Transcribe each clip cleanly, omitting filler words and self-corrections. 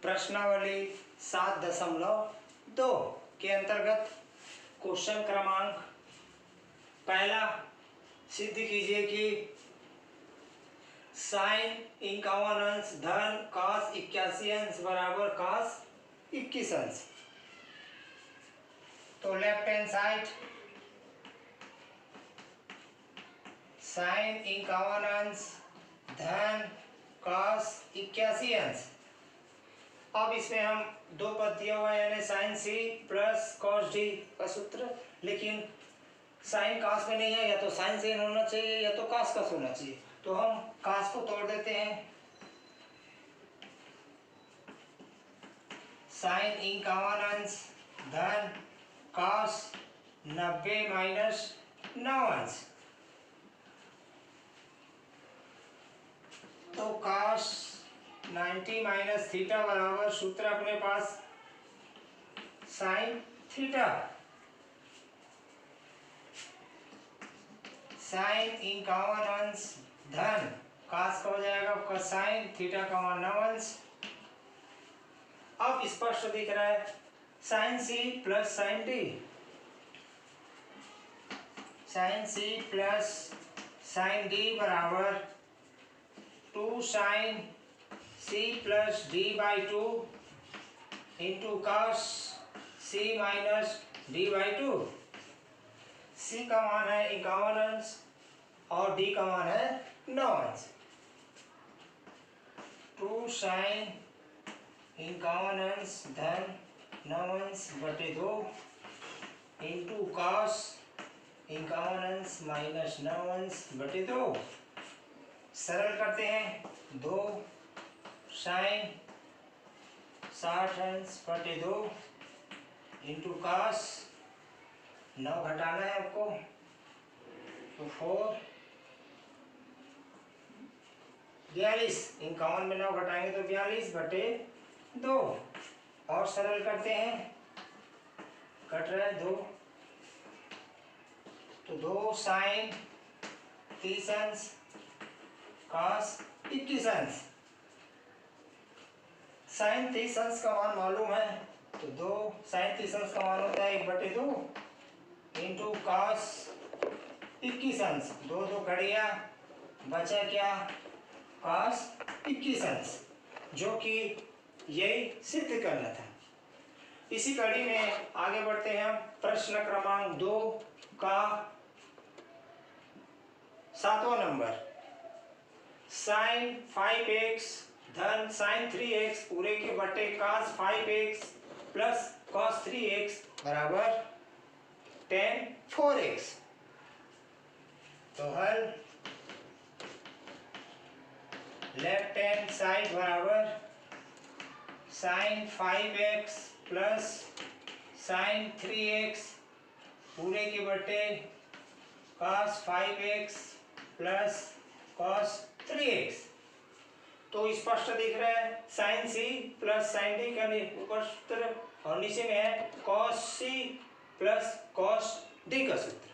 प्रश्नावली 7.2 के अंतर्गत क्वेश्चन क्रमांक पहला सिद्ध कीजिए कि साइन 51 अंश धन cos 81 अंश बराबर cos 21 अंश। तो लेफ्ट हैंड साइड साइन 51 अंश धन cos 81 अंश। अब इसमें हम दो पद दिया हुआ है यानी sine C plus cos D का सूत्र, लेकिन साइन कास में नहीं है, या तो साइन सेन होना चाहिए या तो कास कास होना चाहिए। तो हम कास को तोड़ देते हैं। साइन 51 अंश धन cos 90 माइनस 9 अंश। तो cos 90 माइनस थीटा बराबर सूत्र अपने पास साइन थीटा। साइन 51 अंश धन कास का हो जाएगा आपका साइन थीटा का मान 9 अंश। अब स्पष्ट दिख रहा है sine C plus sine D. Sine C plus sine D बराबर 2 sine C plus D by 2 into cos C minus D by 2। C का मान है 51 अंश और डी का मान है 9 अंश। 2 साइन 51 अंश धन 9 अंश बटे 2 इंटू कॉस 51 अंश माइनस 9 अंश बटे 2। सरल करते हैं। 2 साइन 60 अंश बटे 2 इंटू कॉस 9 घटाना है आपको, तो 4 42। 51 में 9 घटाएंगे तो 42 बटे 2। और सरल करते हैं, कट रहा है 2, तो 2 साइन 30 अंश cos 21 अंश। साइन 30 अंश का मान मालूम है, तो 2 साइन 30 अंश का मान होता है 1 बटे 2 इंटू cos 21 अंश। 2 2 कट गया, बचा क्या cos 21 अंश, जो कि यही सिद्ध करना था। इसी कड़ी में आगे बढ़ते हैं हम प्रश्न क्रमांक 2 का 7वां नंबर। साइन 5x धन साइन 3x पूरे के बटे cos 5x plus cos 3x बराबर tan 4x। तो हल लेफ्ट हैंड साइड बराबर sine 5x plus sine 3x पूरे के बटे cos 5x plus cos 3x। तो स्पष्ट दिख रहा है sine C plus sine D का ऊपर सूत्र और नीचे में है cos C plus cos D का सूत्र।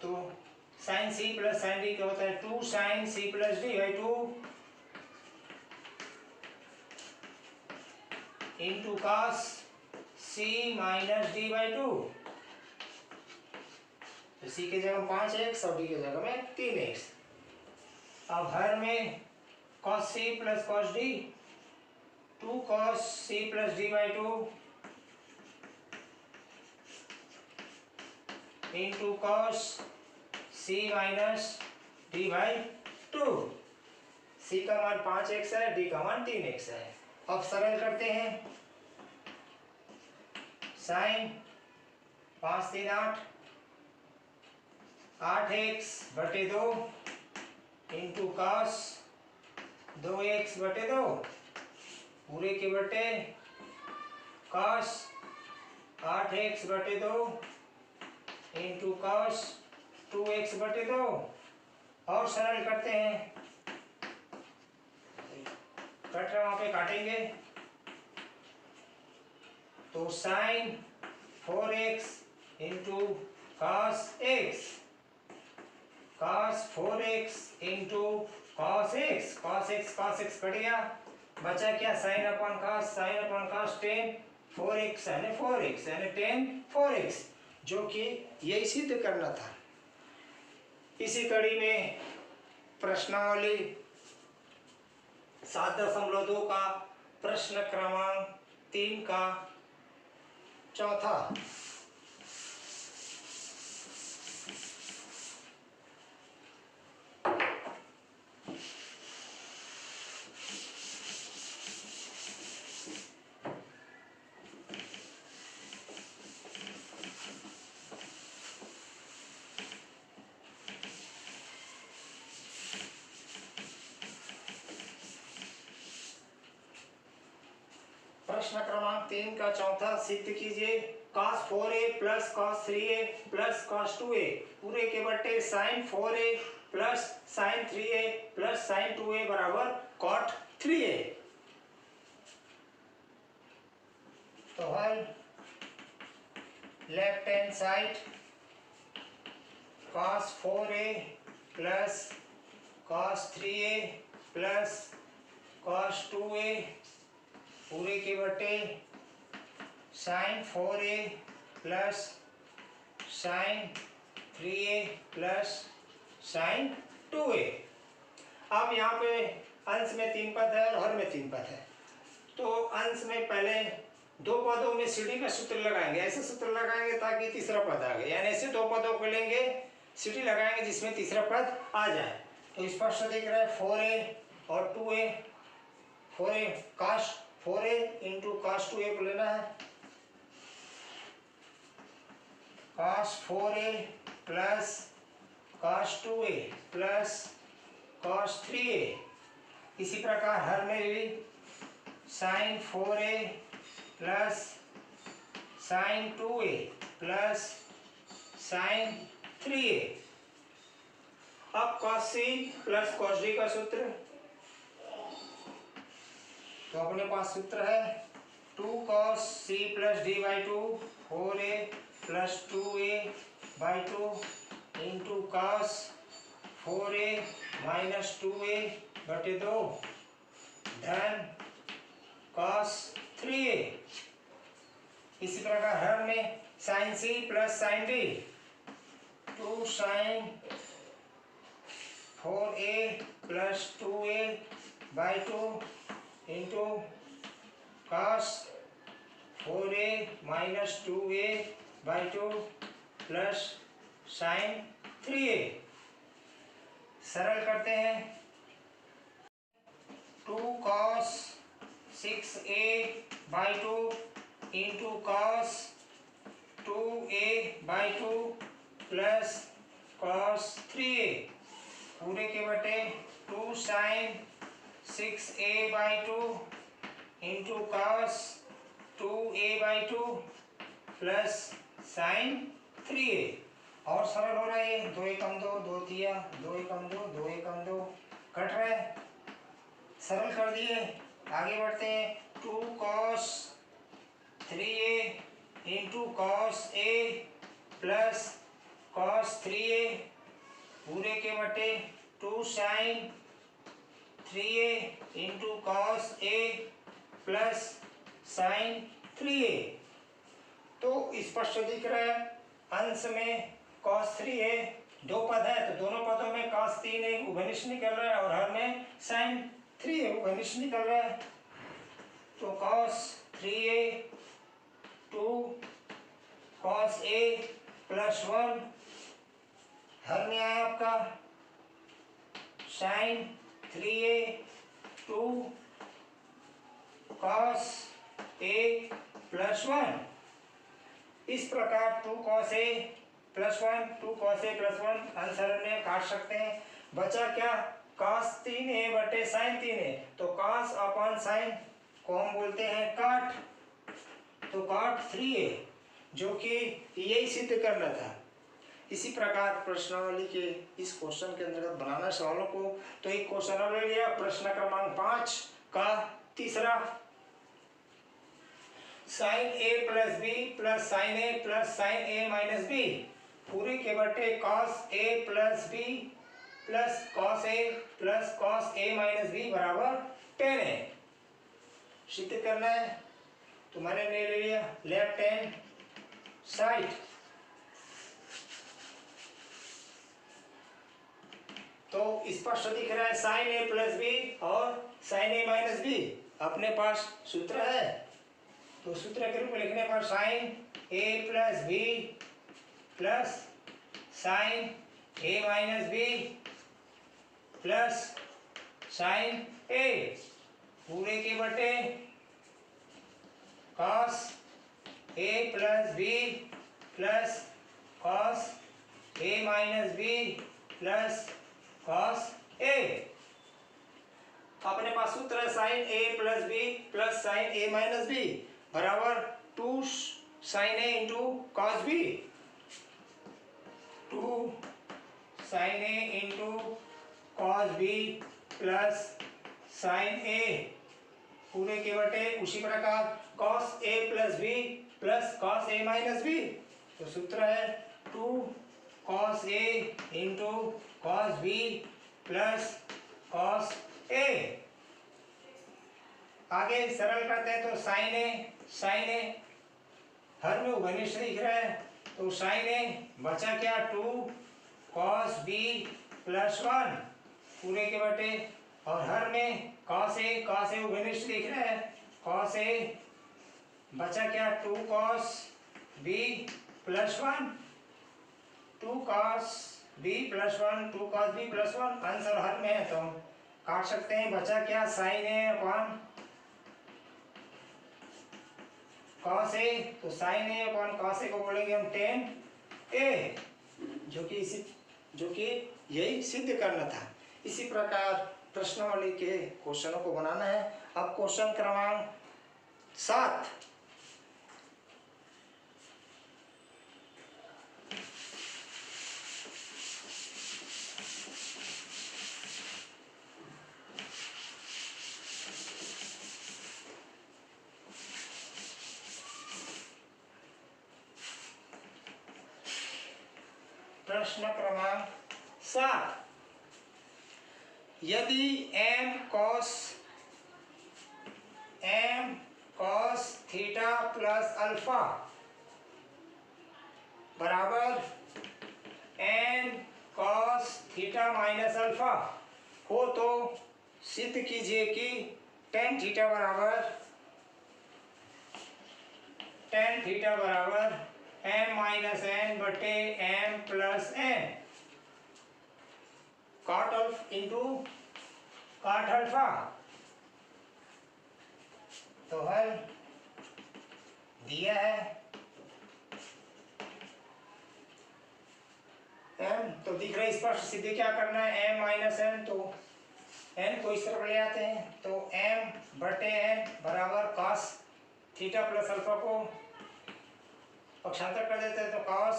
तो sine C plus sine D क्या होता है 2 sine C plus D by 2 into cos C minus D by 2। तो सी की जगह 5x और डी की जगह में 3x। अब हर में cos c plus cos d 2 cos c plus d by 2 into cos c minus d by 2। c का मान 5x है, d का मान 3x है। अब सरल करते हैं। साइन 5 3 8 8x बटे 2 इंटू cos 2x बटे 2 पूरे के बटे cos 8x बटे 2 इंटू cos 2x बटे 2। और सरल करते हैं, कट रहा वहां पे काटेंगे। तो sine 4x into cos x cos 4x into cos x cut गया, बचा क्या, साइन अपॉन कॉस 10 4x यानी 4x यानी 10 4x, जो कि यही सिद्ध करना था। इसी कड़ी में प्रश्नावली 7.2 का प्रश्न क्रमांक 3 का चौथा। प्रश्न क्रमांक 3 का चौथा, सिद्ध कीजिए cos 4a plus cos 3a plus cos 2a पूरे के बट्टे sin 4a plus sin 3a plus sin 2a बराबर cot 3a। तो हल left hand side cos 4a plus cos 3a plus cos 2a पूरे के बटे sin 4a plus sin 3a plus sin 2a। अब यहाँ पे अंश में 3 पद है और हर में 3 पद है, तो अंश में पहले 2 पदों में सीढ़ी का सूत्र लगाएंगे, ऐसे सूत्र लगाएंगे ताकि तीसरा पद आ गए, यानी ऐसे 2 पदों को लेंगे सीढ़ी लगाएंगे जिसमें तीसरा पद आ जाए। तो स्पष्ट दिख रहा है 4a और 2a, 4a cos 4a into cos 2a को लेना है, cos 4a plus cos 2a plus cos 3a। इसी प्रकार हर में भी sin 4a plus sin 2a plus sin 3a। अब cos c plus cos d का सूत्र, तो अपने पास सूत्र है 2 cos c plus d by 2 4a plus 2a by 2 into cos 4a minus 2a बटे 2 धन cos 3a। इसी प्रकार हर में sin c plus sin d 2 sin 4a plus 2a by 2 into cos 4a minus 2a by 2 plus sin 3a। सरल करते हैं 2 cos 6a by 2 into cos 2a by 2 plus cos 3a पूरे के बटे 2 sin 6a by 2 into cos 2a by 2 plus sin 3a। और सरल हो रहा है, 2 एकम 2 2 तिया 2 एकम 2 2 एकम 2 कट रहा है, सरल कर दिए। आगे बढ़ते हैं 2 cos 3a into cos a plus cos 3a पूरे के बटे 2 sin 3a into cos a plus sin 3a। तो स्पष्ट दिख रहा है अंश में cos 3a 2 पद है, तो दोनों पदों में cos 3a उभयनिष्ठ निकल रहा है और हर में sin 3a उभयनिष्ठ निकल रहा है। तो cos 3a 2 cos a plus 1 हर में आया आपका sin 3a 2 cos a plus 1। इस प्रकार 2 cos a plus 1 2 cos a plus 1 answer में काट सकते हैं। बचा क्या, cos 3a बटे sin 3a, तो cos अपॉन sin को हम बोलते हैं काट, तो काट 3a, जो कि यही सिद्ध करना था। इसी प्रकार प्रश्नावली के इस क्वेश्चन के अंतर्गत बनाना सवालों को, तो एक क्वेश्चन और ले लिया प्रश्न क्रमांक 5 का तीसरा, sin a plus b plus sin a plus sin a minus b पूरे के बटे cos a plus b plus cos a plus cos a minus b बराबर 10 है। सिद्ध करना है तो मैंने ले लिया लेफ्ट हैंड साइड। तो स्पष्ट दिख रहा है साइन ए प्लस बी और साइन ए माइनस बी। अपने पास सूत्र है तो सूत्र के रूप में लिखने पर sine A plus B plus sine A minus B plus sine A पूरे के बटे cos A plus B plus cos A minus B plus cos A. अपने पास सूत्र है sine A plus B plus sine A minus B बराबर 2 sine A into cos B. 2 sine A into cos B plus sine A पूरे के बटे उसी प्रकार cos A plus B plus cos A minus B. तो सूत्र है 2 cos A into cos B plus cos A. आगे सरल करते हैं तो साइन ए हर में घनिष्ठ दिख रहा है तो साइन ए बचा क्या 2 कॉस बी प्लस 1 पूरे के बटे और हर में कॉस ए घनिष्ठ दिख रहा है कॉस ए बचा क्या 2 cos B plus 1 2 cos B plus 1 2 cos B plus 1 answer हर में है तो हम काट सकते हैं। बचा क्या sine A upon cos A तो sine A upon cos A को बोलेंगे हम टेन ए जो कि यही सिद्ध करना था। इसी प्रकार प्रश्नावली के क्वेश्चनों को बनाना है। अब क्वेश्चन क्रमांक 7 प्रश्न क्रमांक 7 यदि m cos theta plus alpha बराबर n cos theta minus alpha हो तो सिद्ध कीजिए कि tan थीटा बराबर m माइनस n बटे m plus n cot alpha. तो हल दिया है m तो दिख रहा है स्पष्ट सीधे क्या करना है m माइनस n तो n को इस तरफ ले आते हैं तो m बटे n बराबर cos थीटा प्लस अल्फा को पक्षांतर कर देते हैं तो cos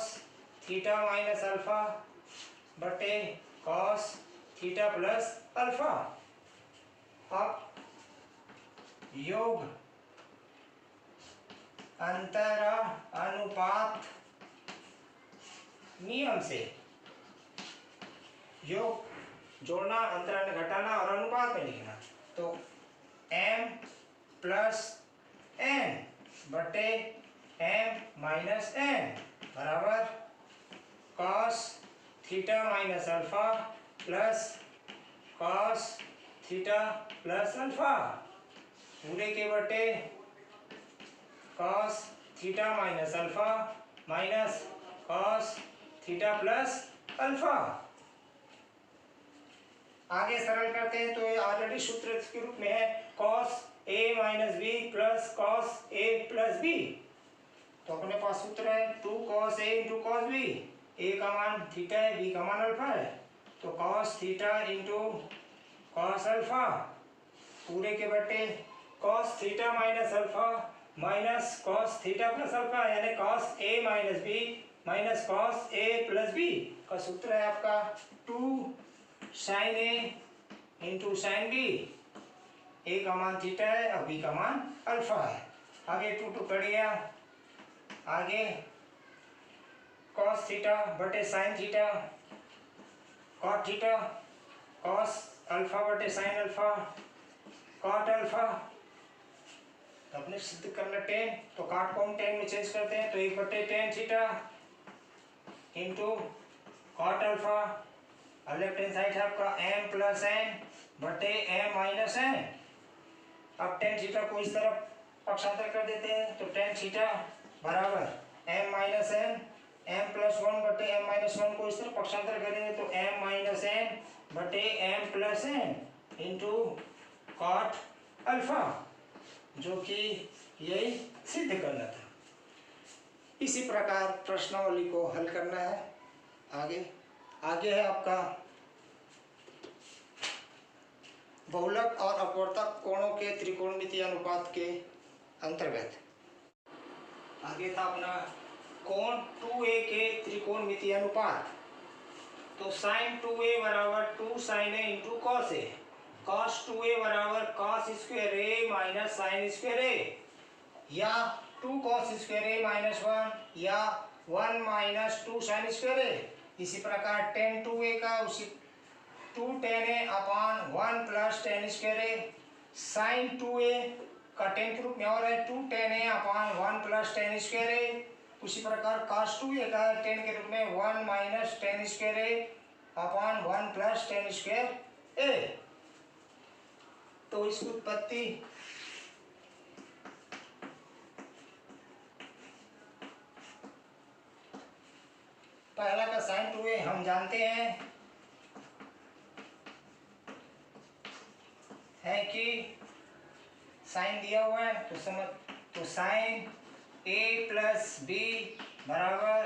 थीटा माइनस अल्फा बटे cos थीटा प्लस अल्फा। अब योग अंतर अनुपात नियम से योग जोड़ना अंतराल घटाना और अनुपात में लिखना तो m प्लस n बटे m माइनस n बराबर cos theta minus alpha plus cos theta plus alpha पूरे के बटे cos theta minus alpha minus cos theta plus alpha. आगे सरल करते हैं तो ये ऑलरेडी सूत्र के रूप में है cos a minus B plus cos a plus B. तो अपने पास सूत्र है 2 cos a इंटू cos b। a का मान थीटा है b का मान अल्फा है तो cos theta into cos alpha पूरे के बटे cos theta minus alpha minus cos theta plus alpha यानी cos a minus b minus cos a plus b का सूत्र है आपका 2 sin a into sin b। a का मान थीटा है और b का मान अल्फा है। आगे 2 कट गया आगे cos थीटा बटे sin theta cot theta cos alpha बटे sin अल्फा cot अल्फा तो अपने सिद्ध करना टेन, तो काट को हम टेन में चेंज करते हैं, तो 1/tan theta into cot alpha, और लेफ्ट हैंड साइड है आपका m प्लस n बटे m माइनस n। अब टेन थीटा को इस तरफ पक्षांतर कर देते हैं, तो टेन थीटा बराबर m minus n, m plus 1 बटे m माइनस 1 को इस तरफ पक्षांतर करेंगे तो m माइनस n बटे m plus n into cot alpha, जो कि यही सिद्ध करना था। इसी प्रकार प्रश्नावली को हल करना है। आगे है आपका बहुलक और अपवर्तक कोणों के त्रिकोणमितीय अनुपात के अंतर्गत। आगे था अपना कोण 2a के त्रिकोणमितीय अनुपात। तो sin 2a बराबर 2 sin a into cos A, cos 2a बराबर cos square a minus sine square a, या 2 cos स्क्वायर a माइनस 1, या 1 माइनस 2 साइन स्क्वायर a। इसी प्रकार tan 2a का उसी 2 tan a upon 1 plus tan square a, sin 2a का tan के रूप में और है 2 tan a upon 1 plus tan square a। उसी प्रकार cos 2a का tan के रूप में 1 minus tan square a upon 1 plus tan square a। तो इसकी उत्पत्ति पहला का sin 2a हम जानते हैं कि साइन दिया हुआ है, तो समझ, तो साइन a प्लस b बराबर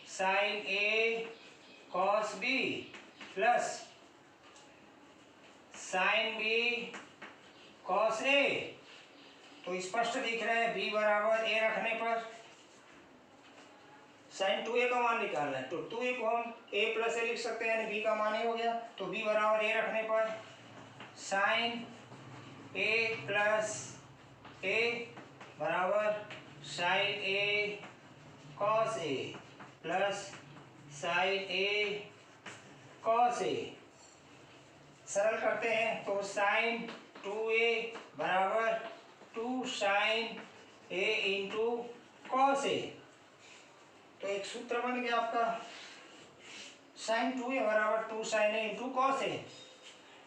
sine a cos b plus sine b cos a। तो स्पष्ट दिख रहा है b बराबर a रखने पर साइन 2a का मान निकालना है, तो 2a को हम a प्लस a लिख सकते हैं, यानी b का मान a हो गया। तो b बराबर a रखने पर साइन a प्लस a बराबर sine a cos a plus sine a cos a। सरल करते हैं, तो साइन 2a बराबर 2 sine a into cos a। तो एक सूत्र बन गया आपका साइन 2a बराबर 2 sine a into cos a।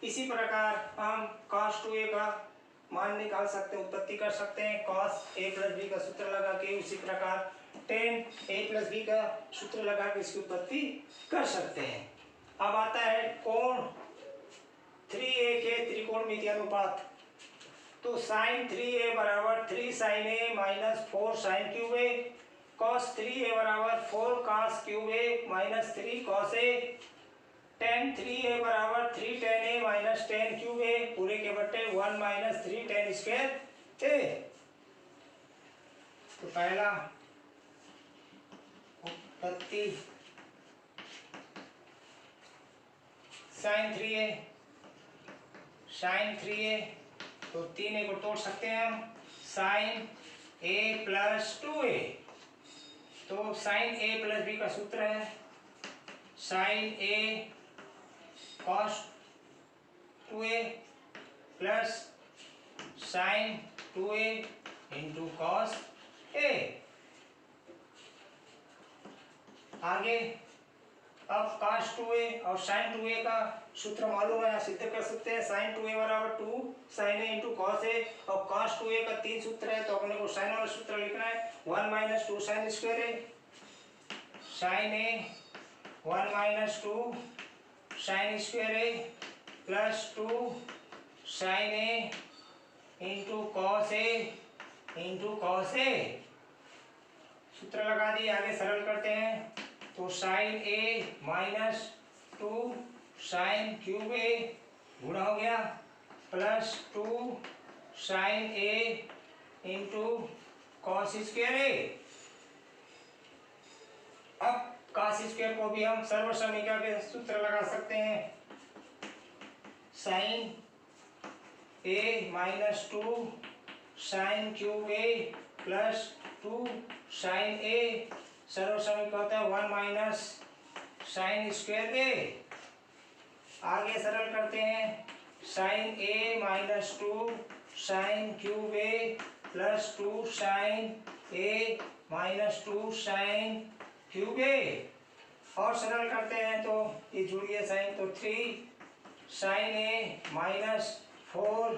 इसी प्रकार हम cos 2a का मान निकाल सकते हैं, उत्पत्ति कर सकते हैं cos a प्लस b का सूत्र लगा के। उसी प्रकार tan a प्लस b का सूत्र लगा के इसकी उत्पत्ति कर सकते हैं। अब आता है कोण 3a के त्रिकोणमितीय अनुपात। तो साइन 3a बराबर 3 sine a minus 4 sine cube a, cos 3a बराबर 4 cos cube a minus 3 cos a, tan 3a बराबर 3 tan a minus tan cube a पूरे के बट्टे 1 माइनस 3 tan स्क्वायर a। तो पहला उत्पत्ति साइन 3a, तो 3a को तोड़ सकते हैं हम, साइन a प्लस 2a। तो साइन a प्लस b का सूत्र है sine a cos 2a plus sine 2a into cos a। आगे अब cos 2a और sin 2a का सूत्र मालूम है, सिद्ध कर सकते हैं। sin 2a बराबर 2 sin a into cos a, और cos 2a का 3 सूत्र है, तो अपने को sin वाला सूत्र लिखना है 1 minus 2 sin square a, sin a 1 minus 2 sin square a plus 2 sin a into cos a सूत्र लगा दिए। आगे सरल करते हैं, तो sine a minus 2 sine cube a गुणा हो गया plus 2 sine a into cos square a। अब कॉस स्क्वायर को भी हम सर्वसमीकरण के सूत्र लगा सकते हैं, sine a minus 2 sine cube a plus 2 sine a सर्वसमीकरण होता है 1 माइनस साइन स्क्वायर a। आगे सरल करते हैं, sine a minus 2 sine cube a plus 2 sine A minus 2 sine cube A, और सरल करते हैं तो ये जुड़ गया साइन, तो 3 sign A minus 4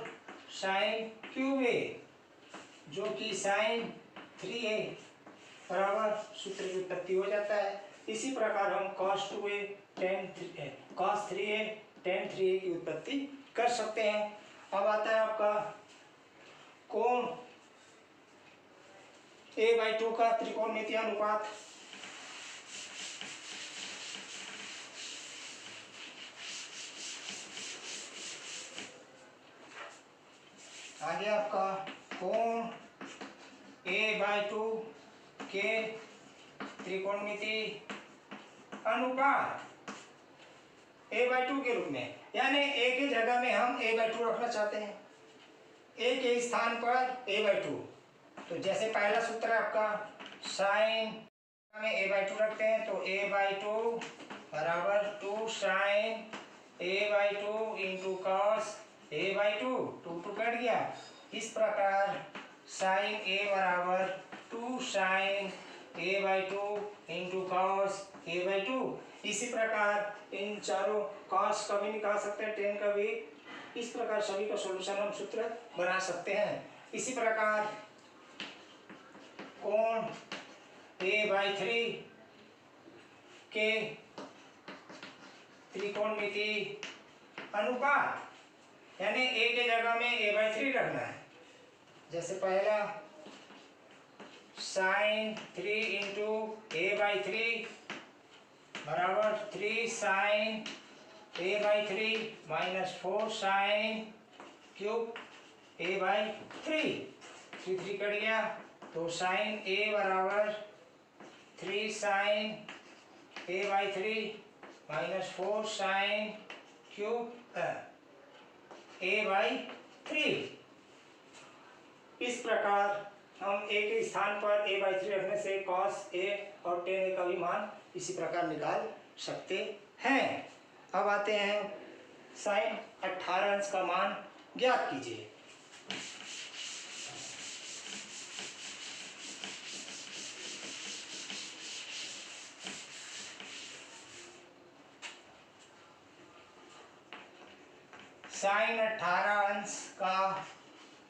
sine cube ए, जो कि साइन 3a बराबर सूत्र की उत्पत्ति हो जाता है। इसी प्रकार हम cos 2a cos 3a tan 3a की उत्पत्ति कर सकते हैं। अब आता है आपका कोण a/2 का त्रिकोणमितीय अनुपात। आगे आपका कोण a/2 के त्रिकोणमितीय अनुपात a/2 के रूप में, यानी a की जगह में हम a/2 रखना चाहते हैं, a के स्थान पर a/2। तो जैसे पहला सूत्र है आपका साइन में a/2 रखते हैं, तो a/2 बराबर 2 sign a/2 into cos a/2, 2 cut गया। इस प्रकार साइन a बराबर 2 sign a/2 into cos a/2। इसी प्रकार इन चारों कॉस का भी निकाल सकते हैं, टेन का भी। इस प्रकार सभी का सॉल्यूशन हम सूत्र बना सकते हैं। इसी प्रकार कोण a/3 के त्रिकोणमितीय अनुपात, यानी a के जगह में a/3 रखना है। जैसे पहला साइन 3 इंटू a/3 बराबर 3 sine a/3 minus 4 sine cube a/3, 3 cut गया। तो साइन a बराबर 3 sine a/3 minus 4 sine cube a/3। इस प्रकार हम a के स्थान पर a/3 रखने से cos a और tan a का भी मान इसी प्रकार निकाल सकते हैं। अब आते हैं साइन 18 अंश का मान ज्ञात कीजिए। साइन 18 अंश का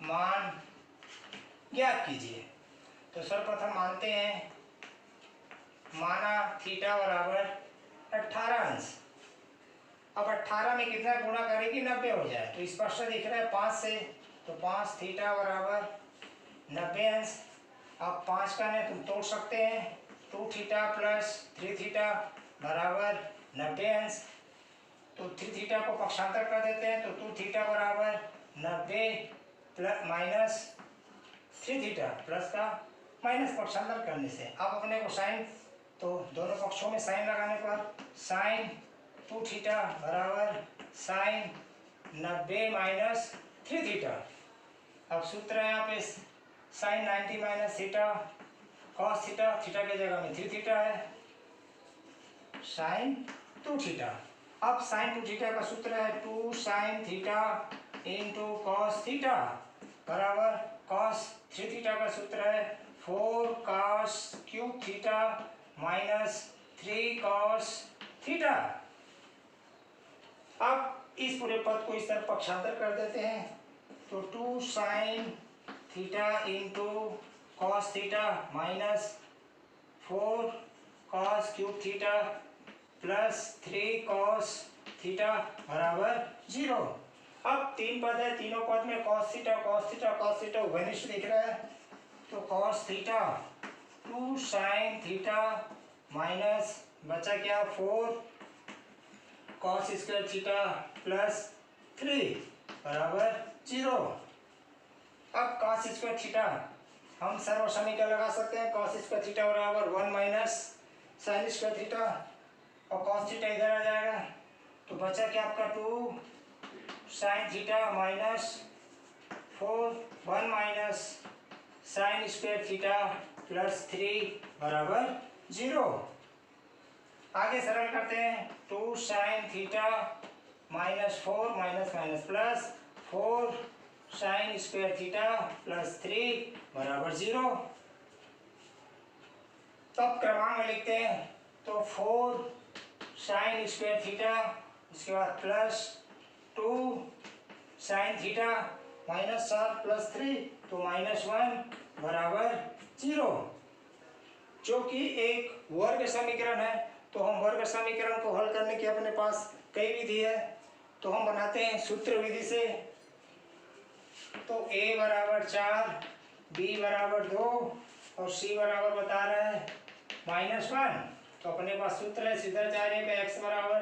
मान ज्ञात कीजिए। तो सर्वप्रथम मानते हैं, माना थीटा बराबर 18 अंश। अब 18 में कितना गुणा करेगी, 90 हो जाए। तो स्पष्ट दिख रहा है 5 से, तो 5 थीटा बराबर 90 अंश। अब 5 का ने तुम तोड़ सकते हैं, 2 थीटा प्लस 3 थीटा बराबर 90 अंश। तो 3 थीटा को पक्षांतर कर देते हैं, तो 2 थीटा बराबर 90 प्लस माइनस 3 थीटा, प्लस का माइनस पक्षांतर करने से अब अपने को साइन, तो दोनों पक्षों में साइन लगाने पर साइन 2 थीटा बराबर साइन 90 माइनस 3 थीटा। अब सूत्र है यहाँ पे sine 90 minus theta cos theta, theta के जगह में 3 थीटा है, साइन 2 थीटा। अब साइन 2 थीटा का सूत्र है 2 sine theta into cos theta बराबर कॉस 3 थीटा का सूत्र है 4 cos cube theta minus 3 cos theta. अब इस पूरे पद को इस तरह पक्षांतर कर देते हैं, तो 2 sine theta into cos theta minus 4 cos cube theta plus 3 cos theta बराबर 0। अब 3 पद है, तीनों पद में cos theta cos theta cos theta उभयनिष्ठ दिख रहा है, तो cos theta 2 sine theta minus बचा क्या 4 कॉस स्क्वायर थीटा प्लस 3 बराबर 0। अब कॉस स्क्वायर थीटा हम सर्व समीकरण लगा सकते हैं, कॉस स्क्वायर थीटा बराबर 1 माइनस साइन स्क्वायर थीटा, और कॉस थीटा इधर आ जाएगा, तो बचा क्या आपका 2 sine theta minus 4 1 minus sine square theta plus 3 बराबर 0। आगे सरल करते हैं, 2 sine theta minus 4 minus minus plus 4 sine square theta plus 3 बराबर 0। तो अब क्रमांक में लिखते हैं, तो 4 साइन स्क्वायर थीटा, इसके बाद plus 2 sine theta minus 7 plus 3 तो -1 बराबर 0। जो कि एक वर्ग समीकरण है, तो हम वर्ग समीकरण को हल करने की अपने पास कई विधि है, तो हम बनाते हैं सूत्र विधि से। तो a बराबर 4, b बराबर 2 और c बराबर बता रहा है -1। तो अपने पास सूत्र है सिद्धाचार्य का, x बराबर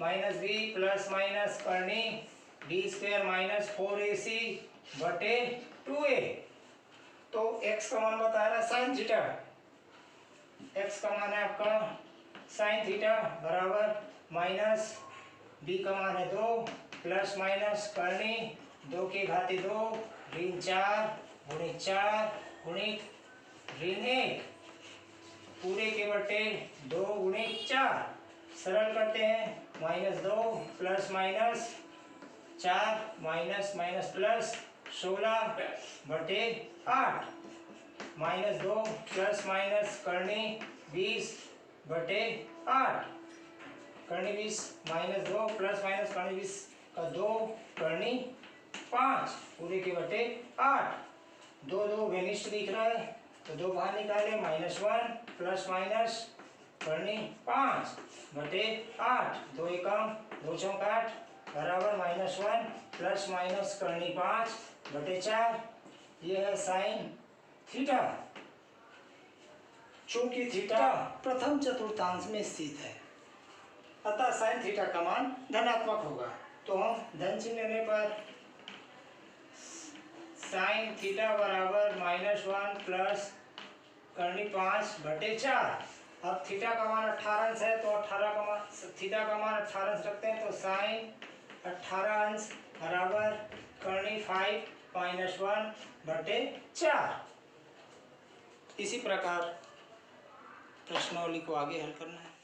-b प्लस माइनस करनी d स्क्वायर माइनस 4ac बटे 2a। तो x का मान बता रहा है साइन थीटा, x का मान है आपका साइन थीटा बराबर माइनस b का मान है 2 प्लस माइनस करनी 2 की घाती 2 ऋण 4 गुणित 4 गुणित ऋण 1 पूरे के बटे 2 गुणित 4। सरल करते हैं, -2 plus minus 4 minus minus plus 16 बटे 8 -2 प्लस माइनस करनी 20 बटे 8 करनी 20 -2 प्लस माइनस करनी 20 का 2 करनी 5 पूरे के बटे 8। 2 2 घनिष्ठ दिख रहा है तो 2 बाहर निकाले, -1 प्लस माइनस करनी 5 बटे 8 2 एकम 2 चौक 8 बराबर -1 प्लस माइनस करनी 5 बटे 4। यह है साइन थीटा। चूंकि थीटा प्रथम चतुर्थांश में स्थित है अतः साइन थीटा का मान धनात्मक होगा। तो हम धन चिन्ह लेने पर साइन थीटा बराबर -1 प्लस करनी 5 बटे 4। अब थीटा का मान 18 अंश है तो 18 का मान थीटा का मान 18 अंश रखते हैं, तो साइन 18 अंश बराबर करनी 5 -1 बटे 4। इसी प्रकार प्रश्नावली को आगे हल करना है।